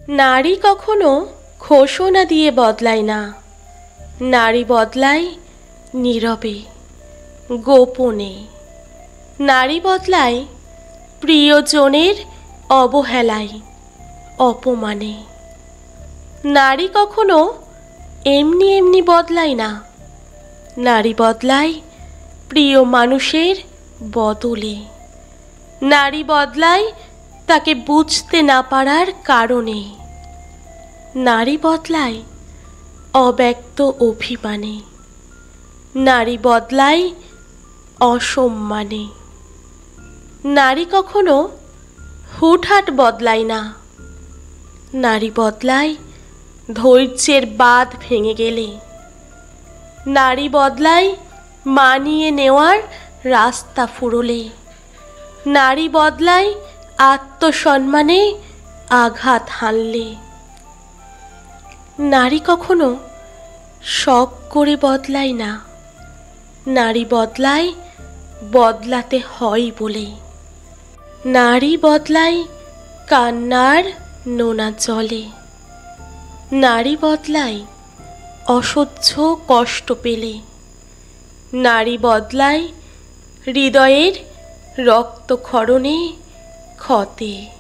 নারী কখনো ঘোষণা দিয়ে বদলায় না। নারী বদলায় নীরবে, গোপনে। নারী বদলায় প্রিয়জনের অবহেলায়, অপমানে। নারী কখনো এমনি এমনি বদলায় না। নারী বদলায় প্রিয় মানুষের বদলে। নারী বদলায় তাকে বুঝতে না পারার কারণে। নারী বদলায় অব্যক্ত অভিমানে। নারী বদলায় অসম্মানে। নারী কখনো হুটহাট বদলায় না। নারী বদলায় ধৈর্যের বাঁধ ভেঙে গেলে। নারী বদলায় মানিয়ে নেওয়ার রাস্তা ফুরোলে। নারী বদলায় আত্মসম্মানে আঘাত হানলে। নারী কখনো শখ করে বদলায় না। নারী বদলায় বদলাতে হয় বলে। নারী বদলায় কান্নার নোনা জলে। নারী বদলায় অসহ্য কষ্ট পেলে। নারী বদলায় হৃদয়ের রক্তক্ষরণে ক্ষতে।